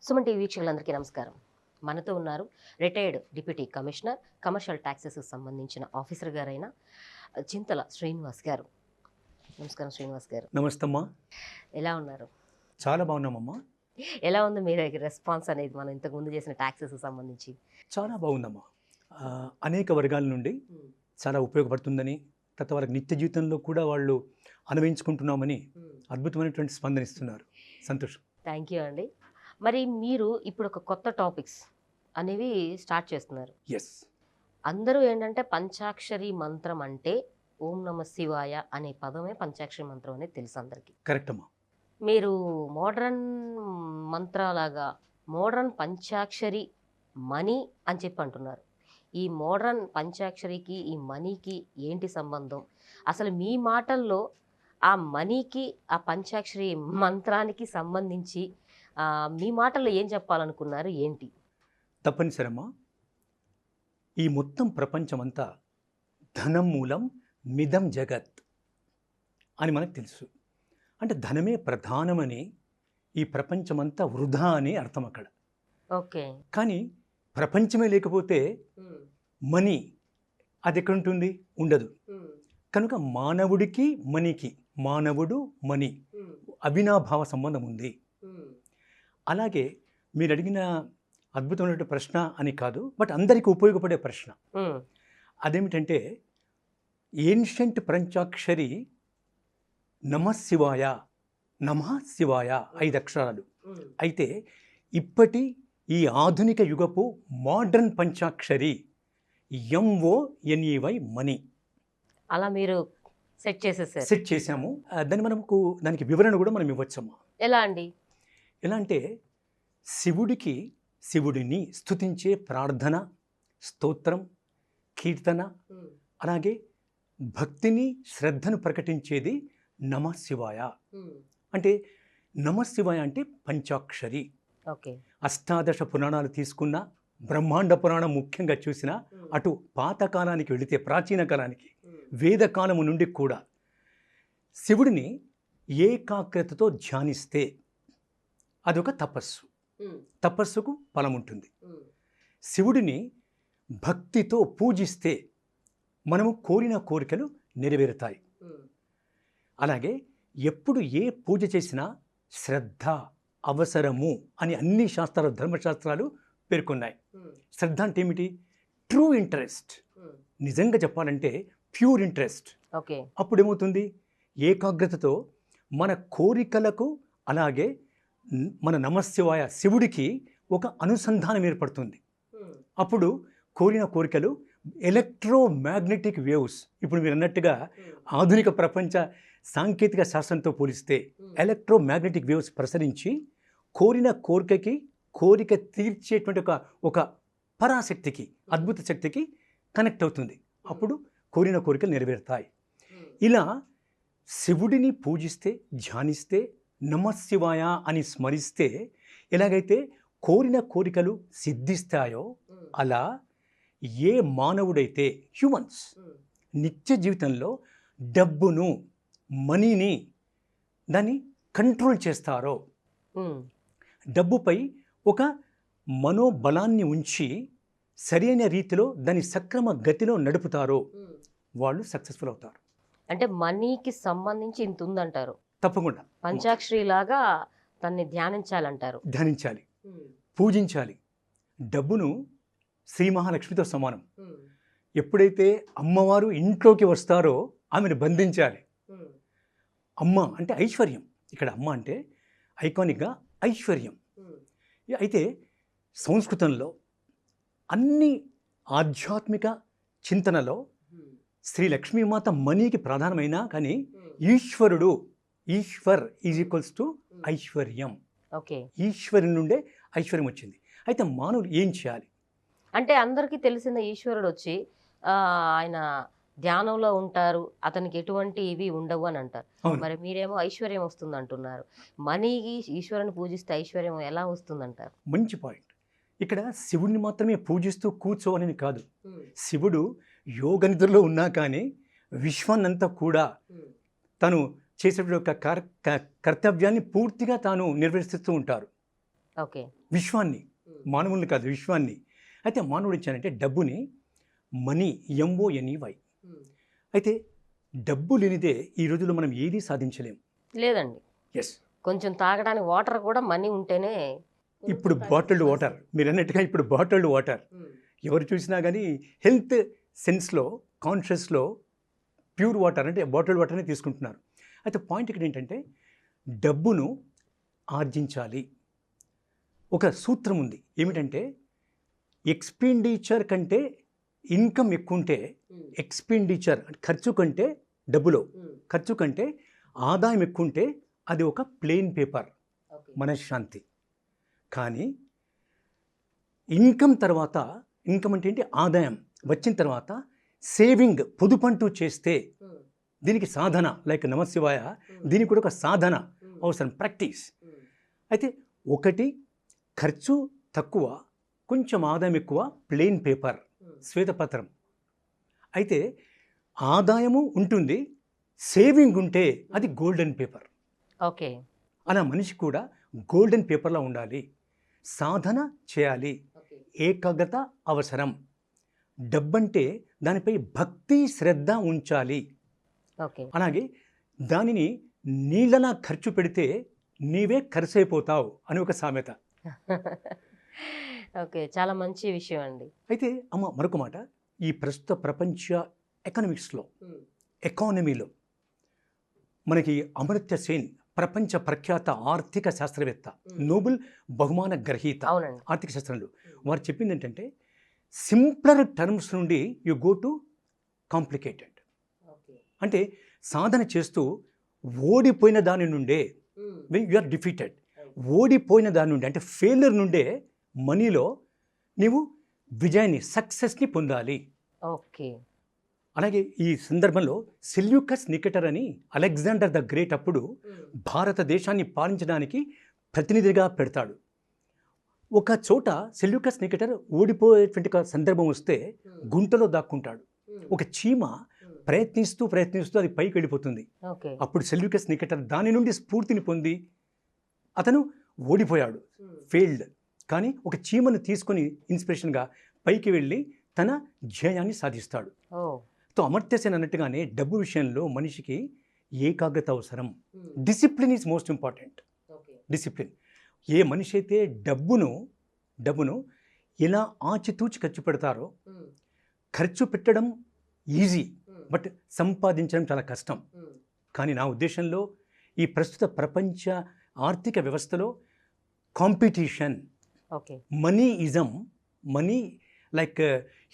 Suman TV వీక్షకులందరికీ నమస్కారం. మనతో ఉన్నారు రిటైర్డ్ డిప్యూటీ కమిషనర్ కమర్షియల్ ట్యాక్సెస్కి సంబంధించిన ఆఫీసర్ గారైన చింతల శ్రీనివాస్ గారు. నమస్కారం శ్రీనివాస్ గారు. నమస్తమ్మా. ఎలా ఉన్నారు? చాలా బాగున్నామమ్మా. ఎలా ఉంది మీరు రెస్పాన్స్ అనేది మనం ఇంతకుముందు చేసిన ట్యాక్సెస్కి సంబంధించి? చాలా బాగుందమ్మా. అనేక వర్గాల నుండి చాలా ఉపయోగపడుతుందని, తర్వాత వాళ్ళకి నిత్య జీవితంలో కూడా వాళ్ళు అనుభవించుకుంటున్నామని అద్భుతమైనటువంటి స్పందన ఇస్తున్నారు. సంతోషం. థ్యాంక్ యూ అండి. మరి మీరు ఇప్పుడు ఒక కొత్త టాపిక్స్ అనేవి స్టార్ట్ చేస్తున్నారు. ఎస్. అందరూ ఏంటంటే పంచాక్షరి మంత్రం అంటే ఓం నమ శివాయ అనే పదమే పంచాక్షరి మంత్రం అనేది తెలుసు అందరికీ. కరెక్ట్ అమ్మా. మీరు మోడ్రన్ మంత్రాలాగా మోడ్రన్ పంచాక్షరి మనీ అని చెప్పి అంటున్నారు. ఈ మోడ్రన్ పంచాక్షరికి ఈ మనీకి ఏంటి సంబంధం? అసలు మీ మాటల్లో ఆ మనీకి ఆ పంచాక్షరి మంత్రానికి సంబంధించి మీ మాటల్లో ఏం చెప్పాలనుకున్నారు, ఏంటి? తప్పనిసరమ్మా. ఈ మొత్తం ప్రపంచమంతా ధనం మూలం మిదం జగత్ అని మనకు తెలుసు. అంటే ధనమే ప్రధానమని, ఈ ప్రపంచమంతా వృధా అని అర్థం అక్కడ. ఓకే. కానీ ప్రపంచమే లేకపోతే మనీ అది ఎక్కడ ఉంటుంది? ఉండదు. కనుక మానవుడికి మనీకి, మానవుడు మనీ అవినాభావ సంబంధం ఉంది. అలాగే మీరు అడిగిన అద్భుతమైనటువంటి ప్రశ్న అని కాదు, బట్ అందరికీ ఉపయోగపడే ప్రశ్న. అదేమిటంటే ఏన్షియంట్ పంచాక్షరి నమఃశివాయ, నమఃశివాయ 5 అక్షరాలు. అయితే ఇప్పటి ఈ ఆధునిక యుగపు మోడ్రన్ పంచాక్షరి MONEY మనీ. అలా మీరు సెట్ చేసాము. దానికి వివరణ కూడా మనం ఇవ్వచ్చమ్మా. ఎలా అండి? ఎలా అంటే శివుడిని స్తుతించే ప్రార్థన, స్తోత్రం, కీర్తన, అలాగే భక్తిని, శ్రద్ధను ప్రకటించేది నమఃశివాయ. అంటే నమఃశివాయ అంటే పంచాక్షరి. అష్టాదశ పురాణాలు తీసుకున్న, బ్రహ్మాండ పురాణం ముఖ్యంగా చూసిన, అటు పాతకాలానికి వెళితే ప్రాచీన కాలానికి, వేదకాలము నుండి కూడా శివుడిని ఏకాగ్రతతో ధ్యానిస్తే అదొక తపస్సు. తపస్సుకు ఫలం ఉంటుంది. శివుడిని భక్తితో పూజిస్తే మనము కోరిన కోరికలు నెరవేరుతాయి. అలాగే ఎప్పుడు ఏ పూజ చేసినా శ్రద్ధ అవసరము అని అన్ని శాస్త్రాలు, ధర్మశాస్త్రాలు పేర్కొన్నాయి. శ్రద్ధ అంటే ఏమిటి? True interest. నిజంగా చెప్పాలంటే ప్యూర్ ఇంట్రెస్ట్. అప్పుడు ఏమవుతుంది? ఏకాగ్రతతో మన కోరికలకు, అలాగే మన నమఃశివాయ శివుడికి ఒక అనుసంధానం ఏర్పడుతుంది. అప్పుడు కోరిన కోరికలు ఎలక్ట్రోమాగ్నెటిక్ వేవ్స్, ఇప్పుడు మీరు అన్నట్టుగా ఆధునిక ప్రపంచ సాంకేతిక శాస్త్రంతో పోలిస్తే ఎలక్ట్రోమాగ్నెటిక్ వేవ్స్ ప్రసరించి కోరిన కోరిక తీర్చేటువంటి ఒక పరాశక్తికి, అద్భుత శక్తికి కనెక్ట్ అవుతుంది. అప్పుడు కోరిన కోరికలు నెరవేరుతాయి. ఇలా శివుడిని పూజిస్తే, ధ్యానిస్తే, నమఃశివాయ అని స్మరిస్తే ఎలాగైతే కోరిన కోరికలు సిద్ధిస్తాయో, అలా ఏ మానవుడైతే, హ్యూమన్స్, నిత్య జీవితంలో డబ్బును, మనీని దాన్ని కంట్రోల్ చేస్తారో, డబ్బుపై ఒక మనోబలాన్ని ఉంచి సరైన రీతిలో దాని సక్రమ గతిలో నడుపుతారో వాళ్ళు సక్సెస్ఫుల్ అవుతారు. అంటే మనీకి సంబంధించి ఇంత ఉందంటారు. తప్పకుండా పంచాక్షరి లాగా దాన్ని ధ్యానించాలంటారు. ధ్యానించాలి, పూజించాలి. డబ్బును శ్రీ మహాలక్ష్మితో సమానం. ఎప్పుడైతే అమ్మవారు ఇంట్లోకి వస్తారో ఆమెను బంధించాలి. అమ్మ అంటే ఐశ్వర్యం. ఇక్కడ అమ్మ అంటే ఐకానిక్గా ఐశ్వర్యం. అయితే సంస్కృతంలో అన్ని ఆధ్యాత్మిక చింతనలో శ్రీ లక్ష్మీమాత మనీకి ప్రధానమైనా, కానీ ఈశ్వర్ ఈజ్ ఈక్వల్స్ టు ఐశ్వర్యం. ఈశ్వరుని నుండే ఐశ్వర్యం వచ్చింది. అయితే మానవులు ఏం చేయాలి అంటే, అందరికీ తెలిసిన ఈశ్వరుడు వచ్చి ఆయన ధ్యానంలో ఉంటారు, అతనికి ఎటువంటి ఇవి ఉండవు అని అంటారు. మరి మీరేమో ఐశ్వర్యం వస్తుంది అంటున్నారు. మనీకి ఈశ్వరుని పూజిస్తే ఐశ్వర్యం ఎలా వస్తుందంటారు? మంచి పాయింట్. ఇక్కడ శివుడిని మాత్రమే పూజిస్తూ కూర్చోవాలని కాదు. శివుడు యోగ నిద్రలో ఉన్నా కానీ విశ్వాన్నంతా కూడా తను చేసేటువంటి ఒక కర్తవ్యాన్ని పూర్తిగా తాను నిర్వర్తిస్తూ ఉంటారు. ఓకే. విశ్వాన్ని, మానవుల్ని కాదు విశ్వాన్ని. అయితే మానవుడు ఇచ్చానంటే డబ్బుని మనీ, MONEY. అయితే డబ్బు లేనిదే ఈ రోజుల్లో మనం ఏదీ సాధించలేం. లేదండి. ఎస్. కొంచెం తాగడానికి వాటర్ కూడా మనీ ఉంటేనే ఇప్పుడు బాటిల్డ్ వాటర్, మీరు అన్నట్టుగా ఇప్పుడు బాటిల్డ్ వాటర్ ఎవరు చూసినా కానీ హెల్త్ సెన్స్లో, కాన్షియస్లో ప్యూర్ వాటర్ అంటే బాటిల్డ్ వాటర్నే తీసుకుంటున్నారు. అయితే పాయింట్ ఇక్కడ ఏంటంటే డబ్బును ఆర్జించాలి. ఒక సూత్రం ఉంది ఏమిటంటే ఎక్స్పెండిచర్ కంటే ఇన్కమ్ ఎక్కువ ఉంటే, ఎక్స్పెండిచర్ ఖర్చు కంటే డబ్బులో ఖర్చు కంటే ఆదాయం ఎక్కువ ఉంటే అది ఒక ప్లెయిన్ పేపర్, మనశ్శాంతి. కానీ ఇన్కమ్ తర్వాత, ఇన్కమ్ అంటే ఏంటి, ఆదాయం వచ్చిన తర్వాత సేవింగ్, పొదుపంటూ చేస్తే దీనికి సాధన, లైక్ నమశివాయ, దీనికి కూడా ఒక సాధన అవసరం, ప్రాక్టీస్. అయితే ఒకటి ఖర్చు తక్కువ, కొంచెం ఆదాయం ఎక్కువ, ప్లెయిన్ పేపర్, శ్వేతపత్రం. అయితే ఆదాయము ఉంటుంది, సేవింగ్ ఉంటే అది గోల్డెన్ పేపర్. ఓకే. అలా మనిషి కూడా గోల్డెన్ పేపర్లా ఉండాలి. సాధన చేయాలి, ఏకాగ్రత అవసరం. డబ్బంటే దానిపై భక్తి, శ్రద్ధ ఉంచాలి. ఓకే. అలాగే దానిని నీళ్ళలా ఖర్చు పెడితే నీవే ఖర్చయిపోతావు అని ఒక సామెత. ఓకే, చాలా మంచి విషయం అండి. అయితే అమ్మ మరొక మాట, ఈ ప్రస్తుత ప్రపంచ ఎకనామిక్స్లో, ఎకానమీలో మనకి అమర్త్య సేన్ ప్రపంచ ప్రఖ్యాత ఆర్థిక శాస్త్రవేత్త, నోబెల్ బహుమాన గ్రహీత, ఆర్థిక శాస్త్రంలో వారు చెప్పింది ఏంటంటే సింప్లర్ టర్మ్స్ నుండి యు గో టు కాంప్లికేటెడ్. అంటే సాధన చేస్తూ ఓడిపోయిన దాని నుండే, వెన్ యు ఆర్ డిఫీటెడ్, ఓడిపోయిన దాని నుండి అంటే ఫెయిల్యూర్ నుండే మనీలో నీవు విజయాన్ని, సక్సెస్ని పొందాలి. ఓకే. అలాగే ఈ సందర్భంలో సెల్యూకస్ నికెటర్ అని అలెగ్జాండర్ ద గ్రేట్ అప్పుడు భారతదేశాన్ని పాలించడానికి ప్రతినిధిగా పెడతాడు. ఒక చోట సెల్యూకస్ నికెటర్ ఓడిపోయేటువంటి సందర్భం వస్తే గుంటలో దాక్కుంటాడు. ఒక చీమ ప్రయత్నిస్తూ అది పైకి వెళ్ళిపోతుంది. అప్పుడు సెల్యూకస్ నికెటర్ దాని నుండి స్ఫూర్తిని పొంది అతను ఓడిపోయాడు, ఫెయిల్డ్. కానీ ఒక చీమను తీసుకొని ఇన్స్పిరేషన్గా పైకి వెళ్ళి తన ధ్యేయాన్ని సాధిస్తాడు. అమర్త్య సేన్ అన్నట్టుగానే డబ్బు విషయంలో మనిషికి ఏకాగ్రత అవసరం. Discipline is most important. Discipline. ఏ మనిషి అయితే డబ్బును ఎలా ఆచితూచి ఖర్చు పెడతారో, ఖర్చు పెట్టడం ఈజీ బట్ సంపాదించడం చాలా కష్టం. కానీ నా ఉద్దేశంలో ఈ ప్రస్తుత ప్రపంచ ఆర్థిక వ్యవస్థలో competition, money like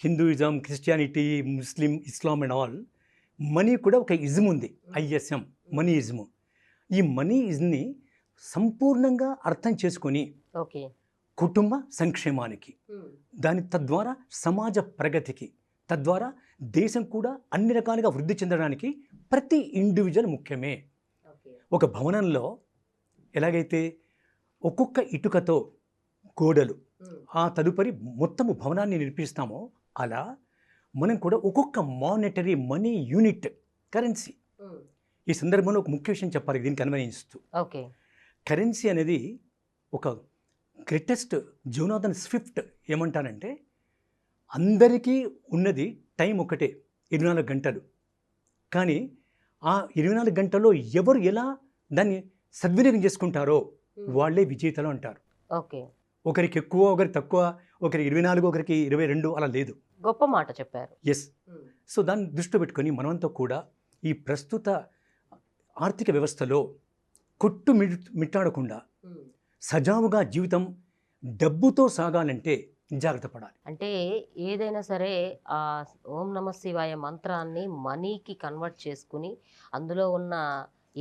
Hinduism, Christianity, Muslim, Islam and all, money కూడా ఒక ఇజం ఉంది, ISM, మనీ ఇజము. ఈ మనీ ఇజ్ని సంపూర్ణంగా అర్థం చేసుకొని కుటుంబ సంక్షేమానికి, తద్వారా సమాజ ప్రగతికి, తద్వారా దేశం కూడా అన్ని రకాలుగా వృద్ధి చెందడానికి ప్రతి ఇండివిజువల్ ముఖ్యమే. ఒక భవనంలో ఎలాగైతే ఒక్కొక్క ఇటుకతో గోడలు, ఆ తదుపరి మొత్తము భవనాన్ని నిర్మిస్తామో అలా మనం కూడా ఒక్కొక్క మానిటరీ మనీ యూనిట్, కరెన్సీ. ఈ సందర్భంలో ఒక ముఖ్య విషయం చెప్పాలి దీనికి అన్వయిస్తూ. కరెన్సీ అనేది ఒక గ్రేటెస్ట్, జోనాథన్ స్విఫ్ట్ ఏమంటారంటే అందరికీ ఉన్నది టైం ఒకటే, 24 గంటలు. కానీ ఆ 24 గంటల్లో ఎవరు ఎలా దాన్ని సద్వినియోగం చేసుకుంటారో వాళ్ళే విజేతలు అంటారు. ఒకరికి ఎక్కువ, ఒకరికి తక్కువ, ఒకరికి 24, ఒకరికి 22 అలా లేదు. గొప్ప మాట చెప్పారు. ఎస్. సో దాన్ని దృష్టిలో పెట్టుకొని మనమంతా కూడా ఈ ప్రస్తుత ఆర్థిక వ్యవస్థలో మిట్టాడకుండా సజావుగా జీవితం డబ్బుతో సాగాలంటే జాగ్రత్త పడాలి. అంటే ఏదైనా సరే ఆ ఓం నమ శివాయ మంత్రాన్ని మనీకి కన్వర్ట్ చేసుకుని అందులో ఉన్న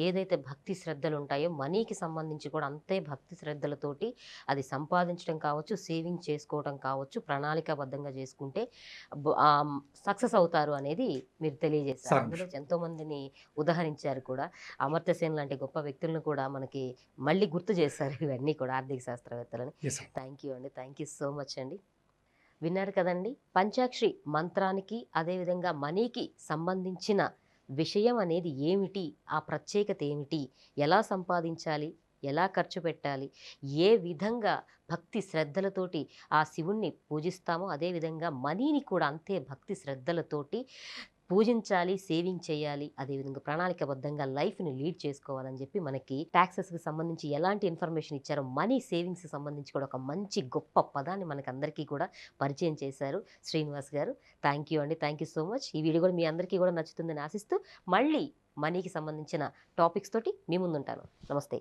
ఏదైతే భక్తి శ్రద్ధలు ఉంటాయో మనీకి సంబంధించి కూడా అంతే భక్తి శ్రద్ధలతోటి అది సంపాదించడం కావచ్చు, సేవింగ్ చేసుకోవడం కావచ్చు, ప్రణాళికాబద్ధంగా చేసుకుంటే సక్సెస్ అవుతారు అనేది మీరు తెలియజేస్తారు. అందులో ఎంతోమందిని ఉదాహరించారు కూడా. అమర్త్య సేన్ లాంటి గొప్ప వ్యక్తులను కూడా మనకి మళ్ళీ గుర్తు చేస్తారు ఇవన్నీ కూడా, ఆర్థిక శాస్త్రవేత్తలని. థ్యాంక్ యూ అండి, థ్యాంక్ యూ సో మచ్ అండి. విన్నారు కదండి, పంచాక్షరి మంత్రానికి అదేవిధంగా మనీకి సంబంధించిన విషయం అనేది ఏమిటి, ఆ ప్రత్యేకత ఏమిటి, ఎలా సంపాదించాలి, ఎలా ఖర్చు పెట్టాలి, ఏ విధంగా భక్తి శ్రద్ధలతోటి ఆ శివుణ్ణి పూజిస్తామో అదేవిధంగా మనీని కూడా అంతే భక్తి శ్రద్ధలతోటి పూజించాలి, సేవింగ్ చేయాలి, అదేవిధంగా ప్రణాళికబద్ధంగా లైఫ్ని లీడ్ చేసుకోవాలని చెప్పి మనకి ట్యాక్సెస్కి సంబంధించి ఎలాంటి ఇన్ఫర్మేషన్ ఇచ్చారో మనీ సేవింగ్స్కి సంబంధించి కూడా ఒక మంచి గొప్ప పదాన్ని మనకి అందరికీ కూడా పరిచయం చేశారు శ్రీనివాస్ గారు. థ్యాంక్ యూ అండి, థ్యాంక్ యూ సో మచ్. ఈ వీడియో కూడా మీ అందరికీ కూడా నచ్చుతుందని ఆశిస్తూ మళ్ళీ మనీకి సంబంధించిన టాపిక్స్ తోటి మీ ముందుంటాను. నమస్తే.